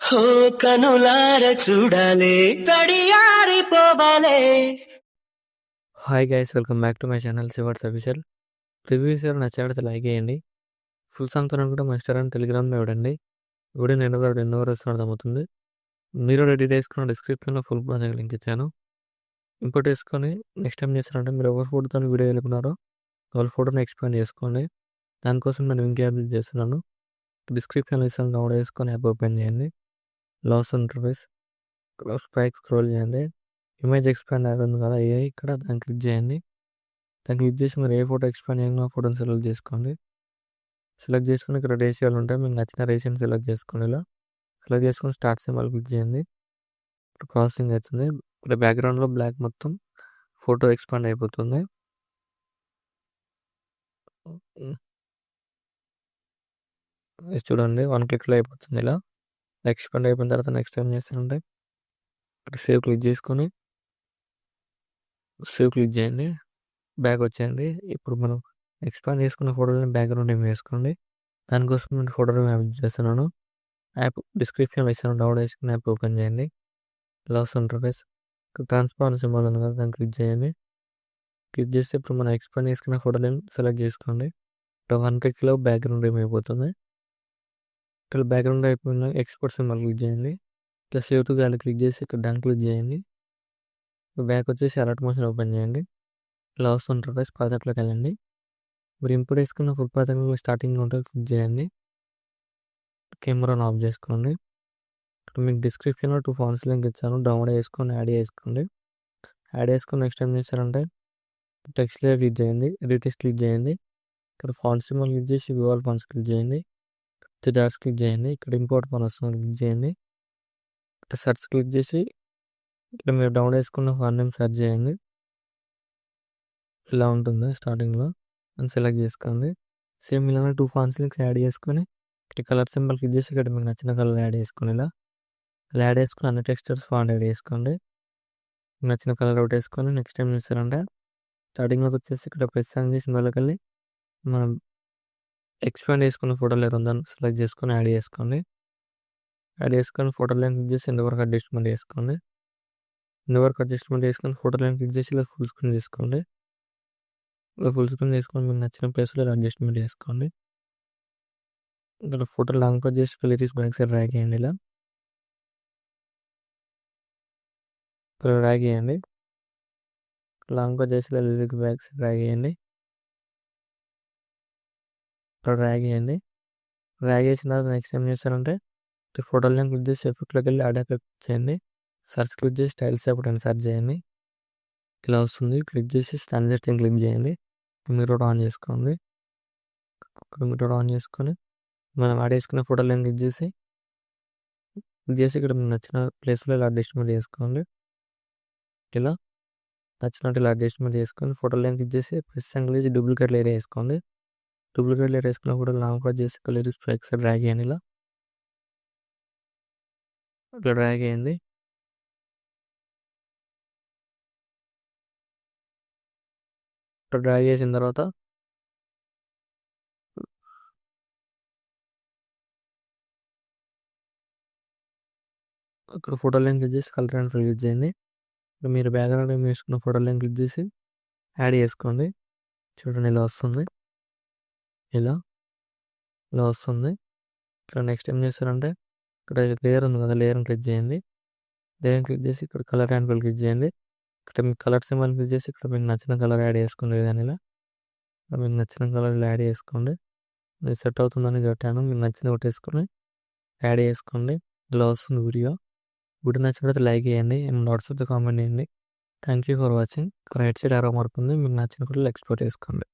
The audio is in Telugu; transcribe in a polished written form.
హో కనులార చూడాలే తడియారిపోవాలే. Hi guys, welcome back to my channel శివర్స్ అఫీషియల్. రివ్యూస్ ఎవరు నచ్చినట్లయితే లైక్ చేయండి. ఫుల్ సాంగ్తో కూడా మా ఇన్స్టాగ్రామ్ టెలిగ్రామ్లో ఇవ్వండి. వీడియో నేను ఎన్నో వరకు అర్థమవుతుంది. మీరు రెడీ చేసుకున్న డిస్క్రిప్షన్లో ఫుల్ ప్రాజెక్ట్ లింక్ ఇచ్చాను. ఇంపోర్ట్ చేసుకొని నెక్స్ట్ టైం చేస్తారంటే మీరు ఎవరి ఫోటోతో వీడియో వెళ్ళుకున్నారో వాళ్ళ ఫోటోని ఎక్స్పాండ్ చేసుకోండి. దానికోసం నేను ఇంకే యాప్ చేస్తున్నాను. డిస్క్రిప్షన్లో ఇస్తాను, డౌన్లోడ్ చేసుకొని యాప్ ఓపెన్ చేయండి. లాస్ ఇంటర్ఫేస్ పైకి స్క్రోల్ చేయండి. ఇమేజ్ ఎక్స్పాండ్ యాప్ ఉంది కదా, ఇక్కడ దాన్ని క్లిక్ చేయండి. దాన్ని క్లిక్ చేసి మీరు ఏ ఫోటో ఎక్స్పాండ్ చేయాలో ఆ ఫోటోని సెలెక్ట్ చేసుకోండి. సెలెక్ట్ చేసుకుని ఇక్కడ రేషియోలు ఉంటాయి, మీకు నచ్చిన రేషియోని సెలెక్ట్ చేసుకోండి. ఇలా సెలెక్ట్ చేసుకుని స్టార్ట్ సింబల్ క్లిక్ చేయండి. ఇక్కడ ప్రాసెసింగ్ అవుతుంది. ఇక్కడ బ్యాక్గ్రౌండ్లో బ్లాక్ మొత్తం ఫోటో ఎక్స్పాండ్ అయిపోతుంది. చూడండి, 1 క్లిక్లో అయిపోతుంది. ఇలా ఎక్స్పాండ్ అయిపోయిన తర్వాత నెక్స్ట్ టైం చేస్తానంటే ఇక్కడ సేవ్ క్లిక్ చేసుకొని సేవ్ క్లిక్ చేయండి. బ్యాక్ వచ్చేయండి. ఇప్పుడు మనం ఎక్స్పాండ్ చేసుకున్న ఫోటోని బ్యాక్గ్రౌండ్ ఏమి వేసుకోండి. దానికోసం నేను ఫోటో యాప్ చేస్తున్నాను. యాప్ డిస్క్రిప్షన్ ఇస్తాను, డౌన్లోడ్ చేసుకుని యాప్ ఓపెన్ చేయండి. లాస్ ఇంటర్ఫేస్ ట్రాన్స్పారెన్సీ సింబల్ ఉంది కదా, దాన్ని క్లిక్ చేయండి. క్లిక్ చేస్తే ఇప్పుడు మనం ఎక్స్పాండ్ చేసుకున్న ఫోటోని సెలెక్ట్ చేసుకోండి. ఇక్కడ 1 క్లిక్లో బ్యాక్గ్రౌండ్ ఏమైపోతుంది. ఇక్కడ బ్యాక్గ్రౌండ్ అయిపోయిన ఎక్స్పోర్ట్ సింబల్ క్లిక్ చేయండి. ఇక్కడ సేవ్ టు గ్యాలరీ క్లిక్ చేసి ఇక్కడ దాన్ని క్లిక్ చేయండి. బ్యాక్ వచ్చేసి అలర్ట్ మోషన్ ఓపెన్ చేయండి. లాస్ ఇంటర్ఫేస్ ప్రాజెక్ట్లోకి వెళ్ళండి. మీరు ఇంపోర్ట్ చేసుకున్న ఫుల్ ప్రాజెక్ట్ స్టార్టింగ్ ఉంటుంది, క్లిక్ చేయండి. కెమెరాను ఆఫ్ చేసుకోండి. ఇక్కడ మీకు డిస్క్రిప్షన్లో 2 ఫాంట్స్ లింక్ ఇచ్చాను, డౌన్లోడ్ చేసుకొని యాడ్ చేసుకోండి. యాడ్ చేసుకొని నెక్స్ట్ టైం చేస్తారంటే టెక్స్ట్ లేయర్ క్లిక్ చేయండి, రీటెక్స్ట్ క్లిక్ చేయండి. ఇక్కడ ఫాంట్ సింబల్ క్లిక్ చేసి వ్యూ ఆల్ ఫాంట్స్ క్లిక్ చేయండి. డాట్స్ క్లిక్ చేయండి. ఇక్కడ ఇంపోర్ట్ ఫాంట్ వస్తుంది, క్లిక్ చేయండి. ఇక్కడ సెర్చ్ క్లిక్ చేసి ఇక్కడ మీరు డౌన్లోడ్ చేసుకున్న ఫాంట్ నేమ్ సెర్చ్ చేయండి. ఇలా ఉంటుంది స్టార్టింగ్లో అని సెలెక్ట్ చేసుకోండి. సేమ్ ఇలానే 2 ఫాంట్స్ లింక్స్ యాడ్ చేసుకొని ఇక్కడ కలర్ సింబల్ క్లిక్ చేసి ఇక్కడ మీకు నచ్చిన కలర్ యాడ్ చేసుకుని ఇలా యాడ్ చేసుకుని అన్ని టెక్స్చర్స్ ఫాంట్ యాడ్ చేసుకోండి. నచ్చిన కలర్ అవుట్ వేసుకొని నెక్స్ట్ టైం చేస్తారంటే స్టార్టింగ్లోకి వచ్చేసి ఇక్కడ ప్రెస్ చేసి సింబల్కి వెళ్ళి మనం ఎక్స్పాండ్ చేసుకున్న ఫోటో లేరు దాన్ని సెలెక్ట్ చేసుకొని యాడ్ చేసుకోండి. యాడ్ చేసుకొని ఫోటో లైన్ క్లిక్ చేసి ఎంతవరకు అడ్జస్ట్మెంట్ చేసుకోండి. ఎంతవరకు అడ్జస్ట్మెంట్ చేసుకొని ఫోటో లైన్ క్లిక్ చేసి ఇలా ఫుల్ స్క్రీన్ తీసుకోండి. ఇలా ఫుల్ స్క్రీన్ తీసుకొని మీకు నచ్చిన ప్లేస్లో ఇలా అడ్జస్ట్మెంట్ చేసుకోండి. ఇక్కడ ఫోటో లాంగ్ ప్రెస్ చేసి లిరిక్స్ బ్యాక్ సైడ్ డ్రాగ్ చేయండి. ఇలా ఇక్కడ డ్రాగ్ చేయండి. లాంగ్ ప్రెస్ చేసి లిరిక్స్ బ్యాక్ సైడ్ డ్రాగ్ చేయండి. ఇక్కడ డ్రాగ్ చేయండి. డ్రాగ్ చేసిన తర్వాత నెక్స్ట్ ఏం చేస్తారంటే ఫోటో లైన్ క్లిక్ చేసి ఎఫెక్ట్లోకి వెళ్ళి యాడ్ క్లిక్ చేయండి. సర్చ్ క్లిక్ చేసి స్టైల్స్ ఎప్పుడైనా సర్చ్ చేయండి. ఇలా వస్తుంది. క్లిక్ చేసి స్టాండర్డ్ థింగ్ క్లిక్ చేయండి. మీరు ఆన్ చేసుకోండి. మీరు ఆన్ చేసుకొని మనం యాడ్ చేసుకున్న ఫోటో లైన్ క్లిక్ చేసి ఇక్కడ మీకు నచ్చిన ప్లేస్లో ఇలా అడ్జస్ట్మెంట్ చేసుకోండి. ఇలా నచ్చినట్టు ఇలా అడ్జస్ట్మెంట్ చేసుకొని ఫోటో లైన్ క్లిక్ చేసి ప్రెస్ సింబల్ చేసి డూప్లికేట్ లేయర్ వేసుకోండి. డూప్లికేట్ లేయర్ వేసుకున్న ఫోటో లాంగ్ ప్రెస్ చేసి కలర్ స్ట్రైక్ సైడ్ డ్రాగ్ చేయండి. ఇలా డ్రాగ్ చేయండి. డ్రాగ్ చేసిన తర్వాత ఇక్కడ ఫోటో లైన్ క్లిక్ చేసి కలర్ అండ్ ఫిల్ చేయండి. ఇప్పుడు మీరు బ్యాక్గ్రౌండ్ ఏం వేసుకున్న ఫోటో లైన్ క్లిక్ చేసి యాడ్ చేసుకోండి. చూడండి ఇలా వస్తుంది. ఇలా వస్తుంది. ఇక్కడ నెక్స్ట్ ఏం చేస్తారంటే ఇక్కడ లేయర్ ఉంది కదా, లేయర్ని క్లిక్ చేయండి. లేయర్ని క్లిక్ చేసి ఇక్కడ కలర్ అండ్ ఫిల్ క్లిక్ చేయండి. ఇక్కడ మీకు కలర్ సింబల్ క్లిక్ చేసి ఇక్కడ మీకు నచ్చిన కలర్ యాడ్ చేసుకోండి. కానీ ఇలా మీకు నచ్చిన కలర్ యాడ్ చేసుకోండి. ఇది సెట్ అవుతుందని కట్టాను, మీకు నచ్చింది కొట్టేసుకొని యాడ్ చేసుకోండి. ఇలా వస్తుంది వీడియో నచ్చినట్లయితే లైక్ చేయండి అండ్ వాట్సాప్లో కామెంట్ చేయండి. Thank you for watching. Right side ఆరో మార్క్ ఉంది, మీకు నచ్చిన కూడా ఎక్స్పోర్ట్ చేసుకోండి.